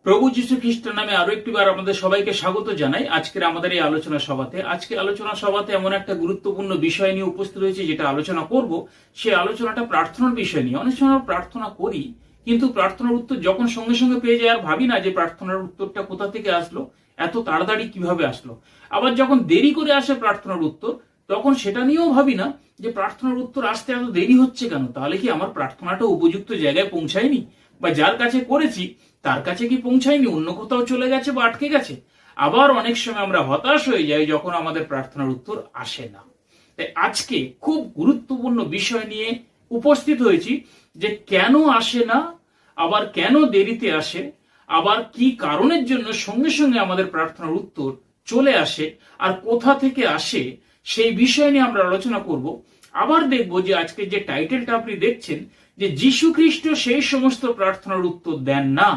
প্রভু যীশু খ্রিস্টের নামে আরো একটিবার আপনাদের সবাইকে স্বাগত জানাই আজকের আমাদের এই আলোচনা সভাতে। আজকে আলোচনা সভাতে এমন একটা গুরুত্বপূর্ণ বিষয় নিয়ে উপস্থিত হয়েছে যেটা আলোচনা করব। সেই আলোচনাটা প্রার্থনার বিষয় নিয়ে। অনেক সময় প্রার্থনা করি, কিন্তু প্রার্থনার উত্তর যখন সঙ্গে সঙ্গে পেয়ে যায় আর ভাবি না যে প্রার্থনার উত্তরটা কোথা থেকে আসলো, এত তাড়াতাড়ি কিভাবে আসলো। আবার যখন দেরি করে আসে প্রার্থনার উত্তর, তখন সেটা নিয়েও ভাবি না যে প্রার্থনার উত্তর আসতে এত দেরি হচ্ছে কেন। তাহলে কি আমার প্রার্থনাটা উপযুক্ত জায়গায় পৌঁছায়নি, বা যার কাছে করেছি তার কাছে কি পৌঁছায়নি, অন্য কোথাও চলে গেছে বা আটকে গেছে। আবার অনেক সময় আমরা হতাশ হয়ে যাই যখন আমাদের প্রার্থনার উত্তর আসে না। তাই আজকে খুব গুরুত্বপূর্ণ বিষয় নিয়ে উপস্থিত হয়েছি, যে কেন আসে না, আবার কেন দেরিতে আসে, আবার কি কারণের জন্য সঙ্গে সঙ্গে আমাদের প্রার্থনার উত্তর চলে আসে, আর কোথা থেকে আসে, সেই বিষয় নিয়ে আমরা আলোচনা করব। আবার দেখব যে আজকে যে টাইটেলটা আপনি দেখছেন, যে যীশু খ্রিস্ট সেই সমস্ত প্রার্থনার উত্তর দেন না।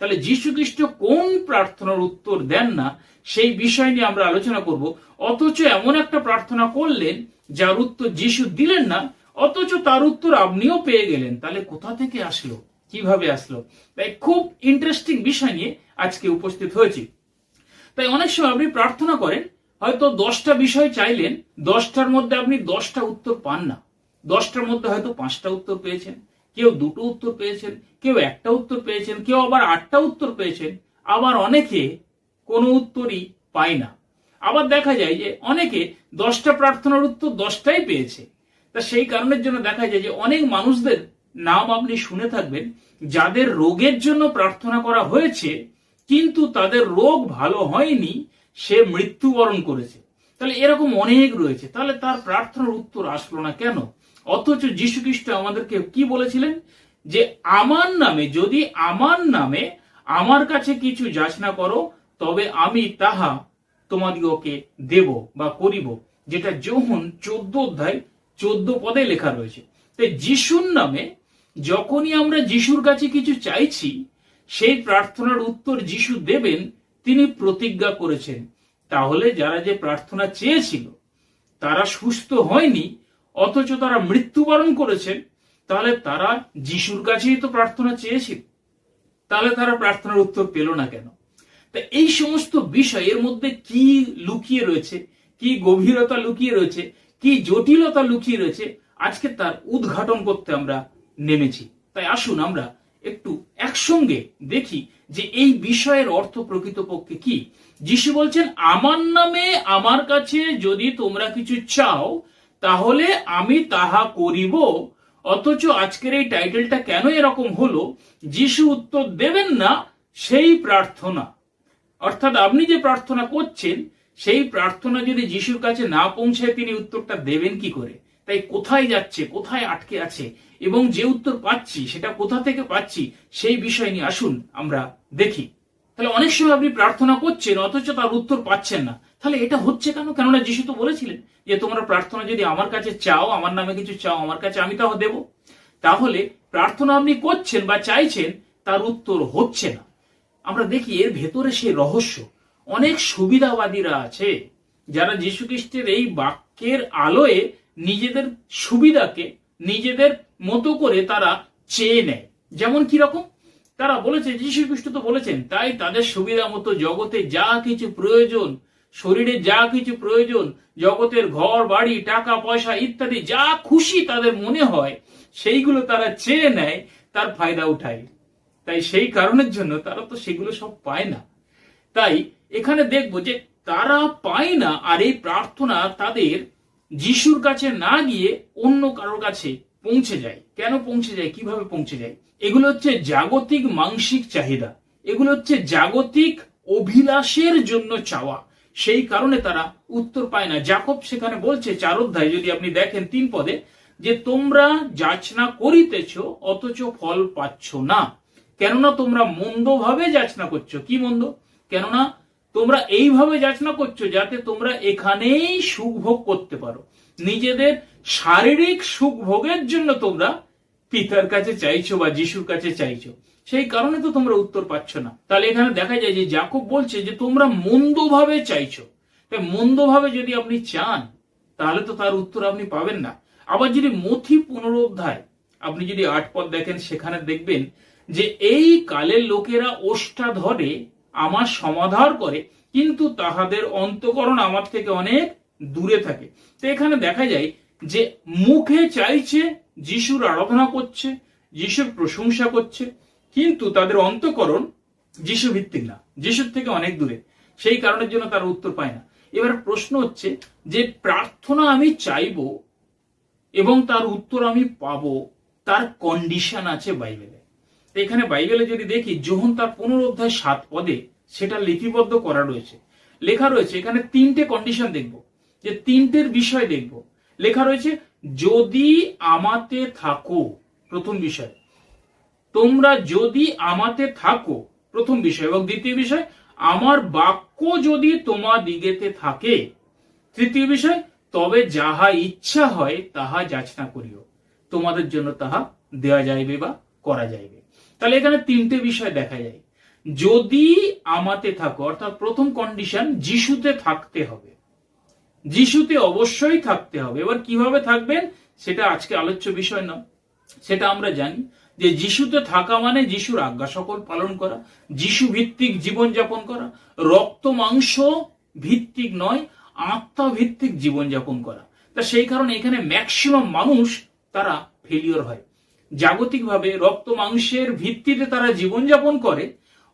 তাহলে যীশু খ্রিস্ট কোন প্রার্থনার উত্তর দেন না, সেই বিষয় নিয়ে আমরা আলোচনা করব। অথচ এমন একটা প্রার্থনা করলেন যার উত্তর যীশু দিলেন না, অথচ তার উত্তর আপনিও পেয়ে গেলেন। তাহলে কোথা থেকে আসলো, কিভাবে আসলো? তাই খুব ইন্টারেস্টিং বিষয় নিয়ে আজকে উপস্থিত হয়েছি। তাই অনেক সময় আপনি প্রার্থনা করেন, হয়তো 10টা বিষয় চাইলেন, 10টার মধ্যে আপনি 10টা উত্তর পান না। 10টার মধ্যে হয়তো 5টা উত্তর পেয়েছেন, কেউ 2টো উত্তর পেয়েছেন, কেউ 1টা উত্তর পেয়েছেন, কেউ আবার 8টা উত্তর পেয়েছেন, আবার অনেকে কোনো উত্তরই পায় না। আবার দেখা যায় যে অনেকে 10টা প্রার্থনার উত্তর 10টাই পেয়েছে। তা সেই কারণের জন্য দেখা যায় যে অনেক মানুষদের নাম আপনি শুনে থাকবেন, যাদের রোগের জন্য প্রার্থনা করা হয়েছে কিন্তু তাদের রোগ ভালো হয়নি, সে মৃত্যুবরণ করেছে। তাহলে এরকম অনেক রয়েছে। তাহলে তার প্রার্থনার উত্তর আসলো না কেন? অথচ যীশু খ্রিস্ট আমাদেরকে কি বলেছিলেন, যে আমার নামে, যদি আমার নামে আমার কাছে কিছু যাচনা করো, তবে আমি তাহা তোমাদিগকে দেব বা করিব, যেটা যোহন 14 অধ্যায় 14 পদে লেখা রয়েছে। তাই যিশুর নামে যখনই আমরা যিশুর কাছে কিছু চাইছি, সেই প্রার্থনার উত্তর যিশু দেবেন, তিনি প্রতিজ্ঞা করেছেন। তাহলে যারা যে প্রার্থনা চেয়েছিল তারা সুস্থ হয়নি, অথচ তারা মৃত্যুবরণ করেছেন, তাহলে তারা যিশুর কাছেই তো প্রার্থনা চেয়েছিল, তাহলে তারা প্রার্থনার উত্তর পেল না কেন? তা এই সমস্ত বিষয়, এর মধ্যে কি লুকিয়ে রয়েছে, কি গভীরতা লুকিয়ে রয়েছে, কি জটিলতা লুকিয়ে রয়েছে, আজকে তার উদ্ঘাটন করতে আমরা নেমেছি। তাই আসুন আমরা একটু একসঙ্গে দেখি যে এই বিষয়ের অর্থ প্রকৃতপক্ষে কি। যিশু বলছেন, আমার নামে আমার কাছে যদি তোমরা কিছু চাও, তাহলে আমি তাহা করিব। অথচ আজকের এই টাইটেলটা কেন এরকম হলো? যিশু উত্তর দেবেন না সেই প্রার্থনা, অর্থাৎ আপনি যে প্রার্থনা করছেন সেই প্রার্থনা যদি যিশুর কাছে না পৌঁছায়, তিনি উত্তরটা দেবেন কি করে? তাই কোথায় যাচ্ছে, কোথায় আটকে আছে, এবং যে উত্তর পাচ্ছি সেটা কোথা থেকে পাচ্ছি, সেই বিষয় নিয়ে আসুন আমরা দেখি। তাহলে অনেক সময় আপনি প্রার্থনা করছেন অথচ তার উত্তর পাচ্ছেন না। তাহলে এটা হচ্ছে কেন? কেননা যিশু তো বলেছিলেন যে তোমরা প্রার্থনা যদি আমার কাছে চাও, আমার নামে কিছু চাও আমার কাছে, আমি তাও দেব। তাহলে প্রার্থনা আপনি করছেন বা চাইছেন, তার উত্তর হচ্ছে না। আমরা দেখি এর ভেতরে সেই রহস্য। অনেক সুবিধাবাদীরা আছে যারা যীশু খ্রিস্টের এই বাক্যের আলোয় নিজেদের সুবিধাকে নিজেদের মতো করে তারা চেয়ে নেয়। যেমন কি রকম? তারা বলেছে যীশু খ্রিস্ট তো বলেছেন, তাই তাদের সুবিধা মতো জগতে যা কিছু প্রয়োজন, শরীরে যা কিছু প্রয়োজন, জগতের ঘর বাড়ি টাকা পয়সা ইত্যাদি যা খুশি তাদের মনে হয়, সেইগুলো তারা চেয়ে নেয়, তার ফায়দা উঠায়। তাই সেই কারণের জন্য তারা তো সেগুলো সব পায় না। তাই এখানে দেখবো যে তারা পায় না, আর এই প্রার্থনা তাদের যিশুর কাছে না গিয়ে অন্য কারোর কাছে পৌঁছে যায়। কেন পৌঁছে যায়, কিভাবে পৌঁছে যায়? এগুলো হচ্ছে জাগতিক মানসিক চাহিদা, এগুলো হচ্ছে জাগতিক অভিলাষের জন্য চাওয়া। সেই কারণে তারা উত্তর পায় না। যাকব সেখানে বলছে 4 অধ্যায় যদি আপনি দেখেন 3 পদে, যে তোমরা যাচনা করিতেছ অথচ ফল পাচ্ছ না, কেননা তোমরা মন্দভাবে যাচনা করছো। কি মন্দ? কেননা তোমরা এইভাবে যাচনা করছো যাতে তোমরা এখানেই সুখ ভোগ করতে পারো। নিজেদের শারীরিক সুখ ভোগের জন্য তোমরা পিতার কাছে চাইছো বা যিশুর কাছে চাইছো, সেই কারণে তো তোমরা উত্তর পাচ্ছ না। তাহলে এখানে দেখা যায় যে যাকব বলছে যে তোমরা মন্দভাবে চাইছো। তাই মন্দভাবে যদি আপনি চান, তাহলে তো তার উত্তর আপনি পাবেন না। আবার যদি মথি 15 অধ্যায় আপনি যদি 8 পদ দেখেন, সেখানে দেখবেন যে এই কালের লোকেরা ওষ্ঠা ধরে আমার সমাধার করে, কিন্তু তাহাদের অন্তঃকরণ আমার থেকে অনেক দূরে থাকে। তো এখানে দেখা যায় যে মুখে চাইছে, যিশুর আরাধনা করছে, যিশুর প্রশংসা করছে, কিন্তু তাদের অন্তঃকরণ যিশু ভিত্তিক না, যিশুর থেকে অনেক দূরে। সেই কারণের জন্য তারা উত্তর পায় না। এবার প্রশ্ন হচ্ছে যে প্রার্থনা আমি চাইবো এবং তার উত্তর আমি পাবো, তার কন্ডিশন আছে বাইবেলে। এখানে বাইবেলে যদি দেখি, যোহন তার 15 অধ্যায় 7 পদে সেটা লিপিবদ্ধ করা রয়েছে, লেখা রয়েছে। এখানে 3টে কন্ডিশন দেখব, যে 3টের বিষয় দেখব। লেখা রয়েছে, যদি আমাতে থাকো, প্রথম বিষয়, তোমরা যদি আমাতে থাকো, প্রথম বিষয়। এবং দ্বিতীয় বিষয়, আমার বাক্য যদি তোমাদিগেতে থাকে। তৃতীয় বিষয়, তবে যাহা ইচ্ছা হয় তাহা যাচনা করিও, তোমাদের জন্য তাহা দেওয়া যাইবে বা করা যাইবে। তাহলে এখানে 3টে বিষয় দেখা যায়। যদি আমাতে থাকো, অর্থাৎ প্রথম কন্ডিশন, যিশুতে থাকতে হবে, যিশুতে অবশ্যই থাকতে হবে। এবার কিভাবে থাকবেন সেটা আজকে আলোচ্য বিষয় নয়, সেটা আমরা জানি যে যিশুতে থাকা মানে যিশুর আজ্ঞা সকল পালন করা, যিশু ভিত্তিক জীবন যাপন করা, রক্ত মাংস ভিত্তিক নয়, আত্মা ভিত্তিক জীবন যাপন করা। তা সেই কারণে এখানে ম্যাক্সিমাম মানুষ তারা ফেলিওর হয়। জাগতিকভাবে রক্ত মাংসের ভিত্তিতে তারা জীবন যাপন করে,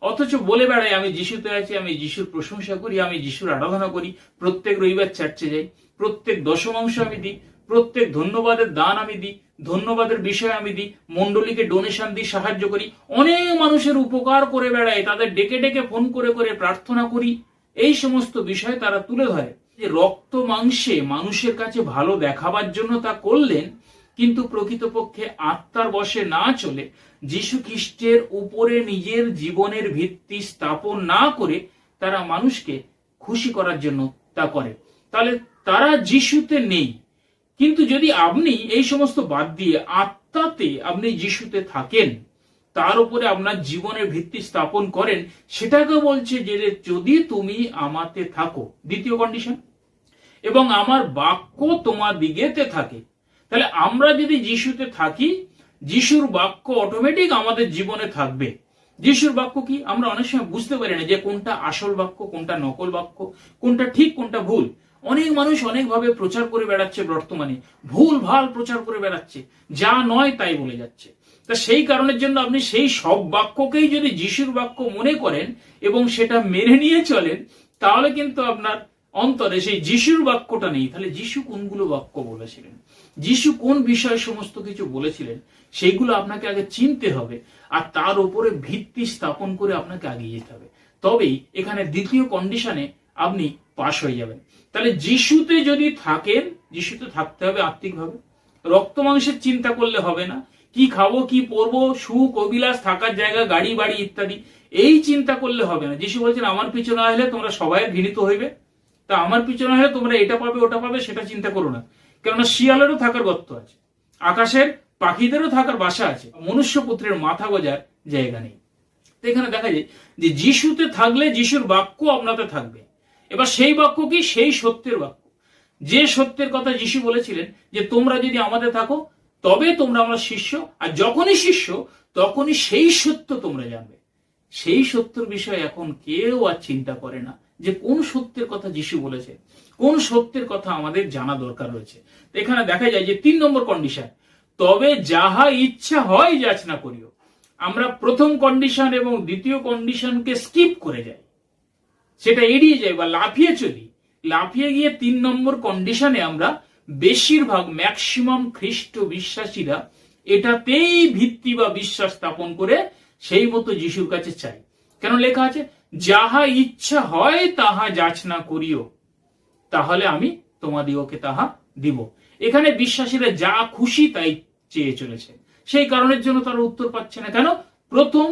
অথচ বলে বেড়ায় আমি যিশুতে আছি, আমি যিশুর প্রশংসা করি, আমি যিশুর আরাধনা করি, প্রত্যেক রবিবার চার্চে যাই, প্রত্যেক দশমাংশ আমি দিই, প্রত্যেক ধন্যবাদের দান আমি দিই, ধন্যবাদের বিষয় আমি দিই, মন্ডলীকে ডোনেশন দিই, সাহায্য করি, অনেক মানুষের উপকার করে বেড়াই, তাদের ডেকে ডেকে ফোন করে করে প্রার্থনা করি। এই সমস্ত বিষয় তারা তুলে ধরে যে রক্ত মাংসে মানুষের কাছে ভালো দেখাবার জন্য তা করলেন, কিন্তু প্রকৃতপক্ষে আত্মার বশে না চলে, যীশু খ্রিস্টের উপরে নিজের জীবনের ভিত্তি স্থাপন না করে তারা মানুষকে খুশি করার জন্য তা করে। তাহলে তারা যিশুতে নেই। কিন্তু যদি আপনি এই সমস্ত বাদ দিয়ে আত্মাতে আপনি যিশুতে থাকেন, তার উপরে আপনার জীবনের ভিত্তি স্থাপন করেন, সেটাকে বলছে যে যদি তুমি আমাতে থাকো, দ্বিতীয় কন্ডিশন, এবং আমার বাক্য তোমার দিগেতে থাকে। তাহলে আমরা যদি যিশুতে থাকি, যিশুর বাক্য অটোমেটিক আমাদের জীবনে থাকবে। যিশুর বাক্য কি আমরা অনেক সময় বুঝতে পারি না যে কোনটা আসল বাক্য, কোনটা নকল বাক্য, কোনটা ঠিক কোনটা ভুল। অনেক মানুষ অনেকভাবে প্রচার করে বেড়াচ্ছে, বর্তমানে ভুল ভাল প্রচার করে বেড়াচ্ছে, যা নয় তাই বলে যাচ্ছে। তা সেই কারণের জন্য আপনি সেই সব বাক্যকেই যদি যিশুর বাক্য মনে করেন এবং সেটা মেনে নিয়ে চলেন, তাহলে কিন্তু আপনার অন্তরে সেই যিশুর বাক্যটা নেই। তাহলে যিশু কোনগুলো বাক্য বলেছিলেন, যিশু কোন বিষয়ে সমস্ত কিছু বলেছিলেন, সেইগুলো আপনাকে আগে চিনতে হবে, আর তার উপরে ভিত্তি স্থাপন করে আপনাকে এগিয়ে যেতে হবে। তবেই এখানে দ্বিতীয় কন্ডিশনে আপনি পাশ হয়ে যাবেন। তাহলে যিশুতে যদি থাকেন, যিশুতে থাকতে হবে আত্মিকভাবে। রক্ত মাংসের চিন্তা করলে হবে না, কি খাবো, কি পরবো, সুখ অবিলাস, থাকার জায়গা, গাড়ি বাড়ি ইত্যাদি, এই চিন্তা করলে হবে না। যিশু বলছেন আমার পিছনে আসলে তোমরা সবাই ঘৃণিত হইবে, তা আমার পিছনে হলে তোমরা এটা পাবে ওটা পাবে সেটা চিন্তা করো না। কেননা শিয়ালেরও থাকার গর্ত আছে, আকাশের পাখিদেরও থাকার বাসা আছে, মনুষ্য পুত্রের মাথা গোজার জায়গা নেই। তো এখানে দেখা যায় যে যিশুতে থাকলে যিশুর বাক্য আপনাতে থাকবে। এবার সেই বাক্য কি? সেই সত্যের বাক্য, যে সত্যের কথা যিশু বলেছিলেন যে তোমরা যদি আমাদের থাকো তবে তোমরা আমার শিষ্য, আর যখনই শিষ্য তখনই সেই সত্য তোমরা জানবে। সেই সত্যের বিষয়ে এখন কেউ আর চিন্তা করে না যে কোন সত্যের কথা যিশু বলেছে, কোন সত্যের কথা আমাদের জানা দরকার রয়েছে। এখানে দেখা যায় যে 3 নম্বর কন্ডিশন, তবে যাহা ইচ্ছা হয় যাচনা করিও। আমরা প্রথম কন্ডিশন এবং দ্বিতীয় কন্ডিশনকে স্কিপ করে যাই, সেটা এড়িয়ে যাই বা লাফিয়ে চলি। লাফিয়ে গিয়ে 3 নম্বর কন্ডিশনে আমরা বেশিরভাগ ম্যাক্সিমাম খ্রিস্ট বিশ্বাসীরা এটাতেই ভিত্তি বা বিশ্বাস স্থাপন করে সেই মতো যিশুর কাছে চাই। কেন লেখা আছে যাহা ইচ্ছা হয় তাহা যাচনা করিও, তাহলে আমি তোমাদিগকে তাহা দিব। এখানে বিশ্বাসীরা যা খুশি তাই চেয়ে চলেছে, সেই কারণের জন্য তারা উত্তর পাচ্ছে না। কেন? প্রথম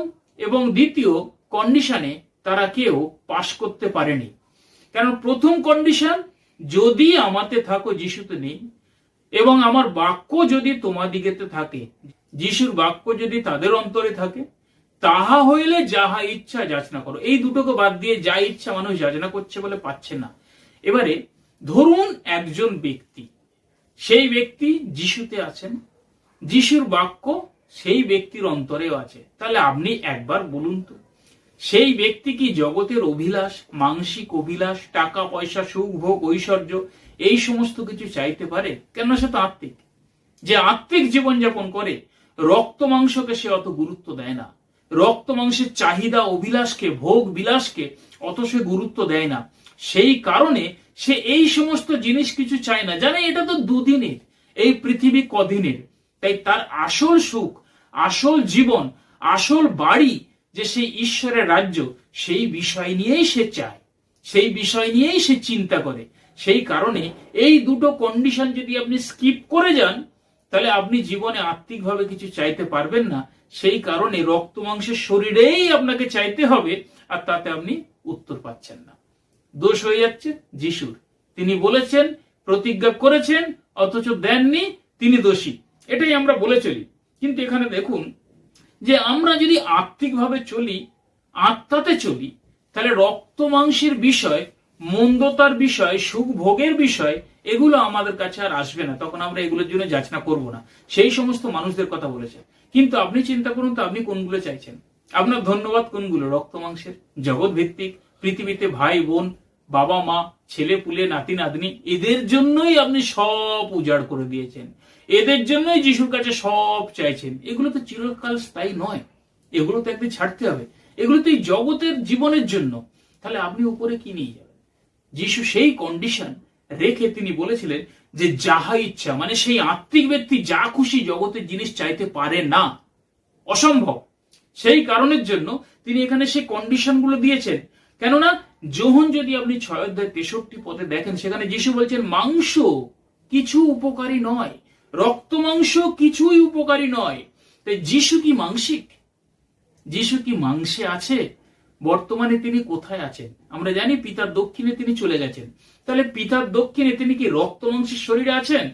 এবং দ্বিতীয় কন্ডিশনে তারা কেউ পাশ করতে পারেনি। কারণ প্রথম কন্ডিশন, যদি আমাতে থাকো যিশুতে নেই, এবং আমার বাক্য যদি তোমাদিগেতে থাকে, যিশুর বাক্য যদি তাদের অন্তরে থাকে, তাহা হইলে যাহা ইচ্ছা যাচনা করো। এই দুটোকে বাদ দিয়ে যা ইচ্ছা মানুষ যাচনা করছে বলে পাচ্ছে না। এবারে ধরুন একজন ব্যক্তি, সেই ব্যক্তি যিশুতে আছেন, যিশুর বাক্য সেই ব্যক্তির অন্তরেও আছে। তাহলে আপনি একবার বলুন তো, সেই ব্যক্তি কি জগতের অভিলাষ, মানসিক অভিলাষ, টাকা পয়সা, সুখ ভোগ, ঐশ্বর্য এই সমস্ত কিছু চাইতে পারে? কেন, সে তো আত্মিক। যে আত্মিক জীবনযাপন করে, রক্ত মাংসকে সে অত গুরুত্ব দেয় না, রক্ত মাংসের চাহিদা, অভিলাষকে, ভোগ বিলাসকে অত সে গুরুত্ব দেয় না। সেই কারণে সে এই সমস্ত জিনিস কিছু চায় না, জানে এটা তো দুদিনের, এই পৃথিবী কদিনের। তাই তার আসল সুখ, আসল জীবন, আসল বাড়ি যে সেই ঈশ্বরের রাজ্য, সেই বিষয় নিয়েই সে চায়, সেই বিষয় নিয়েই সে চিন্তা করে। সেই কারণে এই দুটো কন্ডিশন যদি আপনি স্কিপ করে যান, তাহলে আপনি জীবনে আত্মিকভাবে কিছু চাইতে পারবেন না। সেই কারণে রক্ত মাংসের শরীরেই আপনাকে চাইতে হবে, আর তাতে আপনি উত্তর পাচ্ছেন না। দোষ হয়ে যাচ্ছে যিশুর। তিনি বলেছেন, প্রতিজ্ঞা করেছেন, অথচ দেননি, তিনি দোষী। এটাই আমরা বলে চলি। কিন্তু এখানে দেখুন যে আমরা যদি আত্মিকভাবে চলি, আত্মাতে চলি, তাহলে রক্ত মাংসের বিষয়, মন্দতার বিষয়, সুখ ভোগের বিষয়, এগুলো আমাদের কাছে আর আসবে না। তখন আমরা এগুলোর জন্য যাচনা করব না। সেই সমস্ত মানুষদের কথা বলেছে। কিন্তু আপনি চিন্তা করুন তো, আপনি কোনগুলো চাইছেন? আপনার ধন্যবাদ কোনগুলো? রক্ত মাংসের, জগৎ ভিত্তিক, পৃথিবীতে ভাই বোন, বাবা মা, ছেলে পুলে, নাতি নাতনি, এদের জন্যই আপনি সব উজাড় করে দিয়েছেন, এদের জন্যই যিশুর কাছে সব চাইছেন। এগুলো তো চিরকাল স্থায়ী নয়, এগুলো তো একদিন ছাড়তে হবে। এগুলো তো এই জগতের জীবনের জন্য। তাহলে আপনি উপরে কি নিয়ে যাবেন? যিশু সেই কন্ডিশন রেখে তিনি বলেছিলেন যে যাহা ইচ্ছা, মানে সেই আত্মিক ব্যক্তি যা খুশি জগতের জিনিস চাইতে পারে না, অসম্ভব। সেই কারণের জন্য তিনি এখানে সেই কন্ডিশনগুলো দিয়েছেন। কেননা যোহন যদি আপনি 6:63 দেখেন, সেখানে যিশু বলছেন মাংস কিছু উপকারী নয়, রক্ত মাংস কিছুই উপকারী নয়। তাই যিশু কি মাংসিক? যিশু কি মাংসে আছে? বর্তমানে তিনি কোথায় আছেন? আমরা জানি পিতার দক্ষিণে তিনি চলে গেছেন। তাহলে পিতার দক্ষিণে তিনি কি রক্ত মাংসের শরীরে আছেন?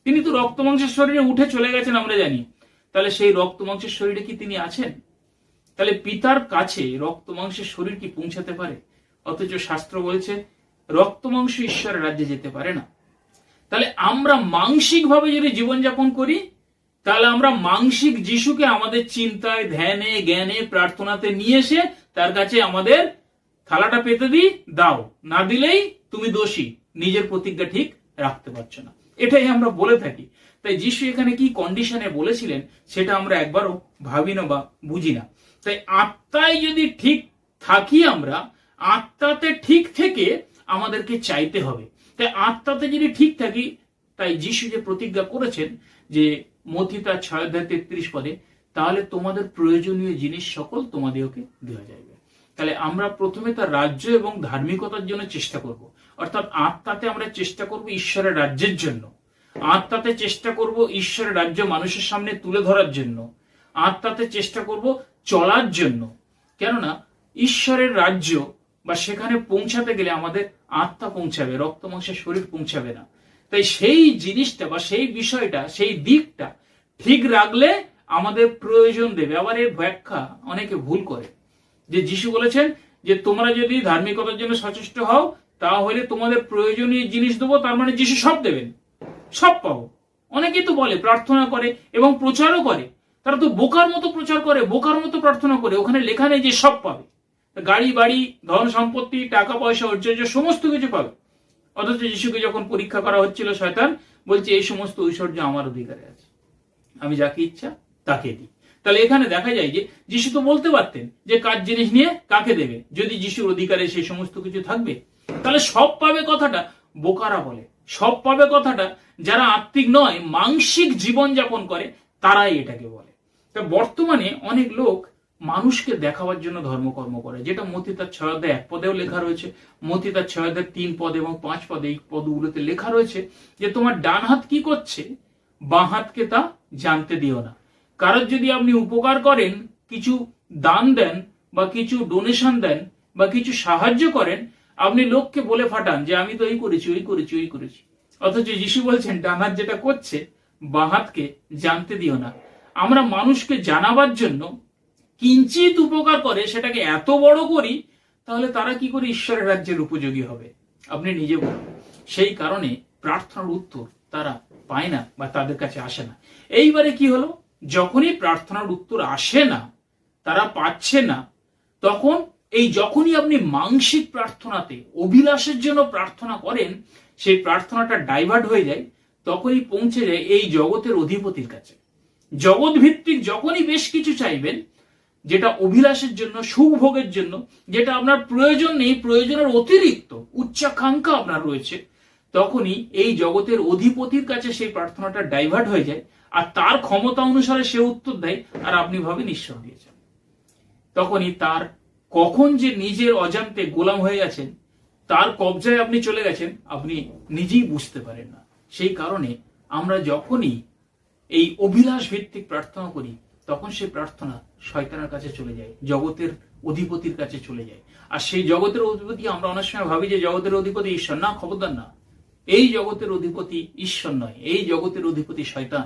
তিনি তো রক্ত মাংসের শরীরে উঠে চলে গেছেন, আমরা জানি। তাহলে সেই রক্ত মাংসের শরীরে কি তিনি আছেন? তাহলে পিতার কাছে রক্ত মাংসের শরীর কি পৌঁছাতে পারে? অথচ শাস্ত্র বলছে রক্ত মাংস ঈশ্বরের রাজ্যে যেতে পারে না। তাহলে আমরা মাংসিক ভাবে যদি জীবনযাপন করি, তাহলে আমরা মাংসিক যিশুকে আমাদের চিন্তায়, ধ্যানে, জ্ঞানে, প্রার্থনাতে নিয়ে এসে তার কাছে আমাদের থালাটা পেতে দিই, দাও, না দিলেই তুমি দোষী, নিজের প্রতিজ্ঞা ঠিক রাখতে পারছো না। এটাই আমরা বলে থাকি। তাই যিশু এখানে কি কন্ডিশনে বলেছিলেন সেটা আমরা একবারও ভাবি না বা বুঝি না। তাই আত্মায় যদি ঠিক থাকি, আমরা আত্মাতে ঠিক থেকে আমাদেরকে চাইতে হবে। তাই আত্মাতে যদি ঠিক থাকি, তাই যিশু যে প্রতিজ্ঞা করেছেন যে মথি তার 6:33 তাহলে তোমাদের প্রয়োজনীয় জিনিস সকল তোমাদেরকে দেওয়া যাবে। তাহলে আমরা প্রথমে তার রাজ্য এবং ধার্মিকতার জন্য চেষ্টা করব। অর্থাৎ আত্মাতে আমরা চেষ্টা করব ঈশ্বরের রাজ্যের জন্য, আত্মাতে চেষ্টা করব ঈশ্বরের রাজ্য মানুষের সামনে তুলে ধরার জন্য, আত্মাতে চেষ্টা করব চলার জন্য। কেননা ঈশ্বরের রাজ্য বা সেখানে পৌঁছাতে গেলে আমাদের আত্মা পৌঁছাবে, রক্ত মাংসের শরীর পৌঁছাবে না। তাই সেই জিনিসটা বা সেই বিষয়টা, সেই দিকটা ঠিক রাখলে আমাদের প্রয়োজন দেবে। আবার এর ব্যাখ্যা অনেকে ভুল করে, যে যিশু বলেছেন যে তোমরা যদি ধার্মিকতার জন্য সচেষ্ট হও, তাহলে তোমাদের প্রয়োজনীয় জিনিস দেবো, তার মানে যিশু সব দেবেন, সব পাবো। অনেকেই তো বলে, প্রার্থনা করে এবং প্রচারও করে, তারা তো বোকার মতো প্রচার করে, বোকার মতো প্রার্থনা করে। ওখানে লেখা নেই যে সব পাবে, গাড়ি বাড়ি, ধন সম্পত্তি, টাকা পয়সা, ঐশ্বর্য সমস্ত কিছু পাবে। অথচ যিশুকে যখন পরীক্ষা করা হচ্ছিল, শয়তান বলছে এই সমস্ত ঐশ্বর্য আমার অধিকারে আছে, আমি যাকে ইচ্ছা তাকে দিই। তাহলে এখানে দেখা যায় যে যিশু তো বলতে পারতেন যে কার জিনিস নিয়ে কাকে দেবে। যদি যিশুর অধিকারে সেই সমস্ত কিছু থাকবে, তাহলে সব পাবে কথাটা বোকারা বলে। সব পাবে কথাটা যারা আত্মিক নয়, মাংসিক জীবন যাপন করে, তারাই এটাকে বলে। তা বর্তমানে অনেক লোক মানুষকে দেখাবার জন্য ধর্মকর্ম করে, যেটা মথি তার 6:1 লেখা রয়েছে, মথি তার 6:3 এবং 5 এই পদগুলোতে লেখা রয়েছে যে তোমার ডান হাত কি করছে, বাঁ হাতকে তা জানতে দিও না। কারোর যদি আপনি উপকার করেন, কিছু দান দেন বা কিছু ডোনেশন দেন বা কিছু সাহায্য করেন, আপনি লোককে বলে ফাটান যে আমি তো এই করেছি, ওই করেছি, ওই করেছি। অথচ যিশু বলছেন ডান হাত যেটা করছে, বাঁ হাতকে জানতে দিও না। আমরা মানুষকে জানাবার জন্য কিঞ্চিত উপকার করে সেটাকে এত বড় করি, তাহলে তারা কি করে ঈশ্বরের রাজ্যের উপযোগী হবে? আপনি নিজে বলুন। সেই কারণে প্রার্থনার উত্তর তারা পায় না বা তাদের কাছে আসে না। এইবারে কি হলো, যখনই প্রার্থনার উত্তর আসে না, তারা পাচ্ছে না, তখন যখনই আপনি মানসিক প্রার্থনাতে অভিলাষের জন্য প্রার্থনা করেন, সেই প্রার্থনাটা ডাইভার্ট হয়ে যায়, তখনই পৌঁছে যায় এই জগতের অধিপতির কাছে। জগৎ ভিত্তিক যখনই বেশ কিছু চাইবেন, যেটা অভিলাষের জন্য, সুখ ভোগের জন্য, যেটা আপনার প্রয়োজন নেই, প্রয়োজনের অতিরিক্ত উচ্চাকাঙ্ক্ষা আপনার রয়েছে, তখনই এই জগতের অধিপতির কাছে সেই প্রার্থনাটা ডাইভার্ট হয়ে যায়, আর তার ক্ষমতা অনুসারে সে উত্তর দেয়, আর আপনি ভাবে নিঃস্ব দিয়েছেন। তখনই তার কখন যে নিজের অজান্তে গোলাম হয়ে গেছেন, তার কবজায় আপনি চলে গেছেন, আপনি নিজেই বুঝতে পারেন না। সেই কারণে আমরা যখনই এই অভিলাষ ভিত্তিক প্রার্থনা করি, তখন সেই প্রার্থনা শয়তানের কাছে চলে যায়, জগতের অধিপতির কাছে চলে যায়। আর সেই জগতের অধিপতি, আমরা অনেক সময় ভাবি যে জগতের অধিপতি ঈশ্বর। না, খবরদার না। এই জগতের অধিপতি ঈশ্বর নয়, এই জগতের অধিপতি শয়তান,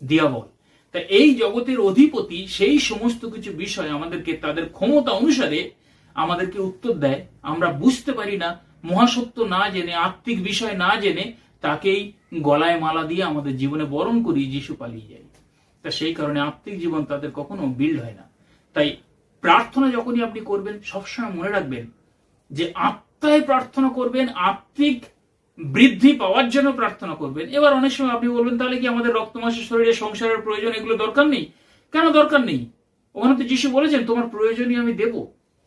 দিয়াবল। তা এই জগতের অধিপতি সেই সমস্ত কিছু বিষয় আমাদেরকে তাদের ক্ষমতা অনুসারে আমাদেরকে উত্তর দেয়। আমরা বুঝতে পারি না, মহাসত্য না জেনে, আত্মিক বিষয় না জেনে তাকেই গলায় মালা দিয়ে আমাদের জীবনে বরণ করি, যিশু পালিয়ে যায়। তা সেই কারণে আত্মিক জীবন তাদের কখনো বিল্ড হয় না। তাই প্রার্থনা যখনই আপনি করবেন, সবসময় মনে রাখবেন যে আত্মায় প্রার্থনা করবেন, আত্মিক বৃদ্ধি পাওয়ার জন্য প্রার্থনা করবেন। এবার অনেক সময় আপনি বলবেন, তাহলে কি আমাদের রক্তমাংসের শরীরে সংসারের প্রয়োজন, এগুলো দরকার নেই? কেন দরকার নেই? ওখানে তো যিশু বলেছেন তোমার প্রয়োজনই আমি দেব।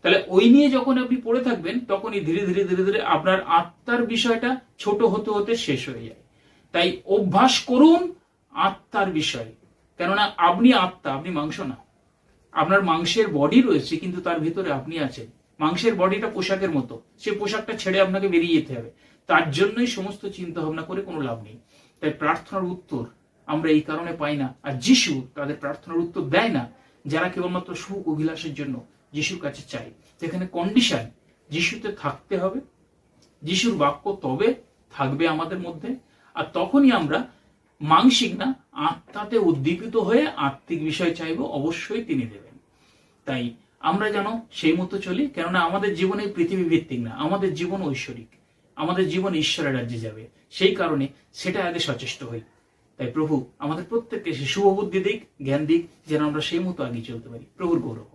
তাহলে ওই নিয়ে যখন আপনি পড়ে থাকবেন, তখনই ধীরে ধীরে ধীরে ধীরে আপনার আত্মার বিষয়টা ছোট হতে হতে শেষ হয়ে যায়। তাই অভ্যাস করুন আত্মার বিষয়। কেননা আপনি আত্মা, আপনি মাংস না। আপনার মাংসের বডি রয়েছে, কিন্তু তার ভিতরে আপনি আছেন। মাংসের বডিটা পোশাকের মতো, সে পোশাকটা ছেড়ে আপনাকে বেরিয়ে যেতে হবে। তার জন্যই সমস্ত চিন্তা ভাবনা করে কোনো লাভ নেই। তাই প্রার্থনার উত্তর আমরা এই কারণে পাই না, আর যিশু তাদের প্রার্থনার উত্তর দেয় না যারা কেবলমাত্র সুখ অভিলাষের জন্য যিশুর কাছে চাই। সেখানে কন্ডিশন, যিশুতে থাকতে হবে, যিশুর বাক্য তবে থাকবে আমাদের মধ্যে। আর তখনই আমরা মানসিক না, আত্মাতে উদ্দীপিত হয়ে আত্মিক বিষয় চাইব, অবশ্যই তিনি দেবেন। তাই আমরা যেন সেই মতো চলি। কেননা আমাদের জীবন এই পৃথিবী ভিত্তিক না, আমাদের জীবন ঐশ্বরিক, আমাদের জীবন ঈশ্বরের রাজ্যে যাবে। সেই কারণে সেটা আগে সচেষ্ট হই। তাই প্রভু আমাদের প্রত্যেককে সে শুভ বুদ্ধি দিক, জ্ঞান দিক, যেন আমরা সেই মতো আগে চলতে পারি। প্রভুর গৌরব।